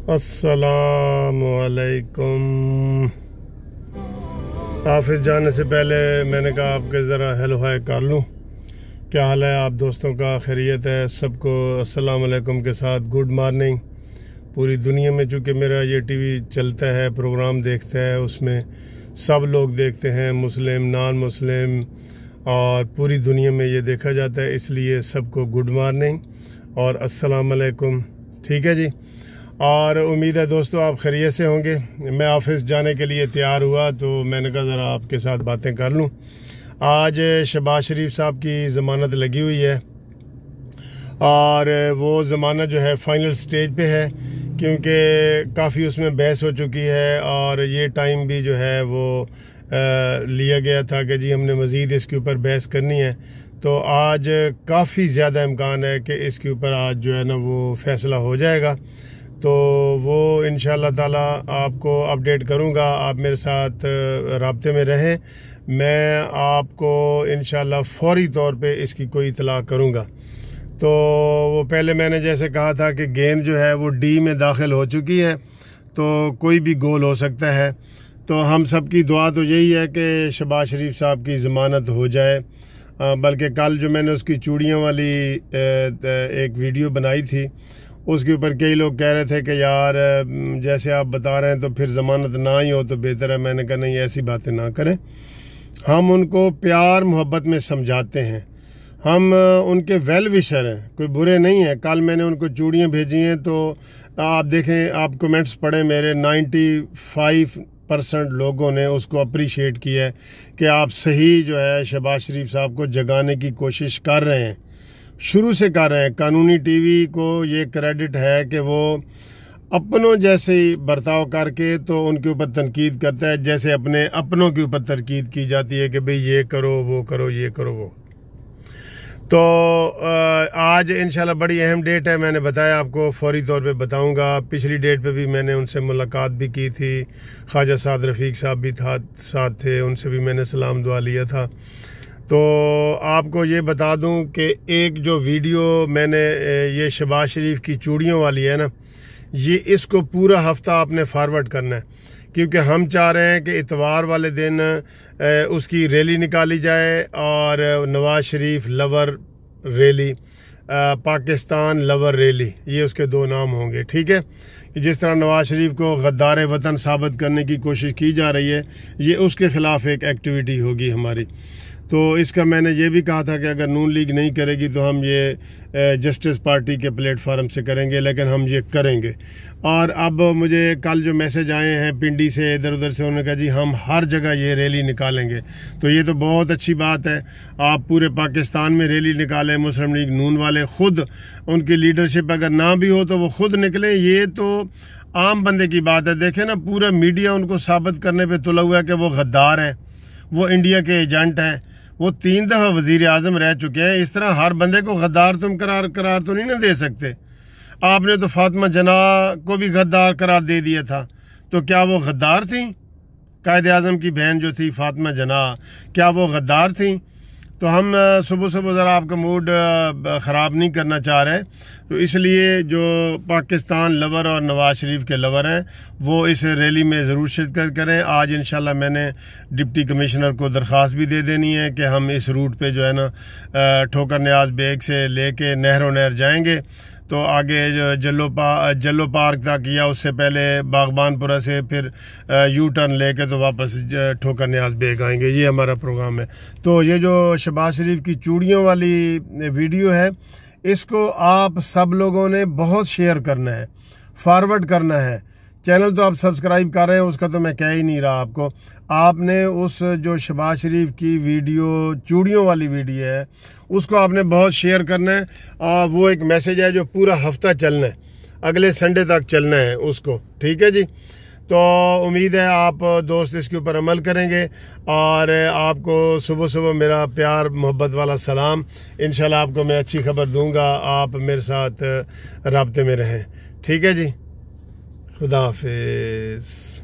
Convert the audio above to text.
अस्सलामुअलैकुम। ऑफिस जाने से पहले मैंने कहा आपके ज़रा हेलो हाय कर लूँ। क्या हाल है आप दोस्तों का? खैरियत है? सबको अस्सलामुअलैकुम के साथ गुड मॉर्निंग। पूरी दुनिया में चूँकि मेरा ये टीवी चलता है, प्रोग्राम देखता है, उसमें सब लोग देखते हैं, मुस्लिम नॉन मुस्लिम, और पूरी दुनिया में ये देखा जाता है, इसलिए सबको गुड मॉर्निंग और अस्सलामुअलैकुम। ठीक है जी। और उम्मीद है दोस्तों आप खैरियत से होंगे। मैं ऑफिस जाने के लिए तैयार हुआ तो मैंने कहा ज़रा आपके साथ बातें कर लूँ। आज शहबाज शरीफ साहब की ज़मानत लगी हुई है और वो ज़मानत जो है फाइनल स्टेज पे है, क्योंकि काफ़ी उसमें बहस हो चुकी है और ये टाइम भी जो है वो लिया गया था कि जी हमने मज़ीद इसके ऊपर बहस करनी है। तो आज काफ़ी ज़्यादा इम्कान है कि इसके ऊपर आज जो है ना वो फ़ैसला हो जाएगा। तो वो इंशाअल्लाह ताला आपको अपडेट करूँगा। आप मेरे साथ राब्ते में रहें, मैं आपको इंशाअल्लाह फ़ौरी तौर पे इसकी कोई इतला करूँगा। तो वो पहले मैंने जैसे कहा था कि गेंद जो है वो डी में दाखिल हो चुकी है, तो कोई भी गोल हो सकता है। तो हम सब की दुआ तो यही है कि शहबाज शरीफ साहब की ज़मानत हो जाए। बल्कि कल जो मैंने उसकी चूड़ियों वाली एक वीडियो बनाई थी, उसके ऊपर कई लोग कह रहे थे कि यार जैसे आप बता रहे हैं तो फिर ज़मानत ना ही हो तो बेहतर है। मैंने कहा नहीं, ऐसी बातें ना करें। हम उनको प्यार मोहब्बत में समझाते हैं, हम उनके वेल विशर हैं, कोई बुरे नहीं हैं। कल मैंने उनको चूड़ियाँ भेजी हैं तो आप देखें, आप कमेंट्स पढ़ें मेरे, 95% लोगों ने उसको अप्रीशिएट किया है कि आप सही जो है शहबाज शरीफ साहब को जगाने की कोशिश कर रहे हैं, शुरू से कर रहे हैं। कानूनी टीवी को ये क्रेडिट है कि वो अपनों जैसे ही बर्ताव करके तो उनके ऊपर तनकीद करता है, जैसे अपने अपनों के ऊपर तनकीद की जाती है कि भाई ये करो वो करो ये करो वो। तो आज इंशाल्लाह बड़ी अहम डेट है, मैंने बताया आपको, फौरी तौर पे बताऊंगा। पिछली डेट पे भी मैंने उनसे मुलाकात भी की थी, ख्वाजा साद रफ़ीक साहब भी साथ थे, उनसे भी मैंने सलाम दुआ लिया था। तो आपको ये बता दूं कि एक जो वीडियो मैंने ये शहबाज शरीफ की चूड़ियों वाली है ना, ये इसको पूरा हफ्ता आपने फॉरवर्ड करना है, क्योंकि हम चाह रहे हैं कि इतवार वाले दिन उसकी रैली निकाली जाए, और Nawaz Sharif lover rally, Pakistan lover rally, ये उसके दो नाम होंगे। ठीक है, जिस तरह नवाज शरीफ को गद्दार वतन साबित करने की कोशिश की जा रही है, ये उसके ख़िलाफ़ एक एक्टिविटी होगी हमारी। तो इसका मैंने ये भी कहा था कि अगर नून लीग नहीं करेगी तो हम ये जस्टिस पार्टी के प्लेटफार्म से करेंगे, लेकिन हम ये करेंगे। और अब मुझे कल जो मैसेज आए हैं पिंडी से, इधर उधर से, उन्होंने कहा जी हम हर जगह ये रैली निकालेंगे। तो ये तो बहुत अच्छी बात है, आप पूरे पाकिस्तान में रैली निकालें। मुस्लिम लीग नून वाले खुद, उनकी लीडरशिप अगर ना भी हो तो वो खुद निकलें, ये तो आम बंदे की बात है। देखें ना, पूरा मीडिया उनको साबित करने पर तुला हुआ है कि वो गद्दार हैं, वो इंडिया के एजेंट हैं, वो 3 दफ़ा वजीर आज़म रह चुके हैं। इस तरह हर बंदे को गद्दार तुम करार तो नहीं ना दे सकते। आपने तो फातिमा जना को भी गद्दार करार दे दिया था, तो क्या वो गद्दार थी? कायद आज़म की बहन जो थी फातिमा जना, क्या वो गद्दार थी? तो हम सुबह सुबह ज़रा आपका मूड ख़राब नहीं करना चाह रहे, तो इसलिए जो पाकिस्तान लवर और नवाज शरीफ के लवर हैं वो इस रैली में ज़रूर शिरकत करें। आज इंशाल्लाह मैंने डिप्टी कमिश्नर को दरख्वास्त भी दे देनी है कि हम इस रूट पे जो है ना ठोकर न्याज बेग से लेके नहर जाएंगे, तो आगे जो जल्लो पार्क तक, या उससे पहले बागबानपुरा से फिर यू टर्न लेके तो वापस ठोकर न्याज बेग आएंगे। ये हमारा प्रोग्राम है। तो ये जो शहबाज शरीफ की चूड़ियों वाली वीडियो है, इसको आप सब लोगों ने बहुत शेयर करना है, फॉरवर्ड करना है। चैनल तो आप सब्सक्राइब कर रहे हैं, उसका तो मैं कह ही नहीं रहा आपको। आपने उस जो शहबाज शरीफ की वीडियो, चूड़ियों वाली वीडियो है, उसको आपने बहुत शेयर करना है। और वो एक मैसेज है जो पूरा हफ्ता चलना है, अगले संडे तक चलना है उसको। ठीक है जी। तो उम्मीद है आप दोस्त इसके ऊपर अमल करेंगे, और आपको सुबह सुबह मेरा प्यार मोहब्बत वाला सलाम। इंशाल्लाह आपको मैं अच्छी खबर दूंगा, आप मेरे साथ राब्ते में रहें। ठीक है जी, खुदा हाफिज़।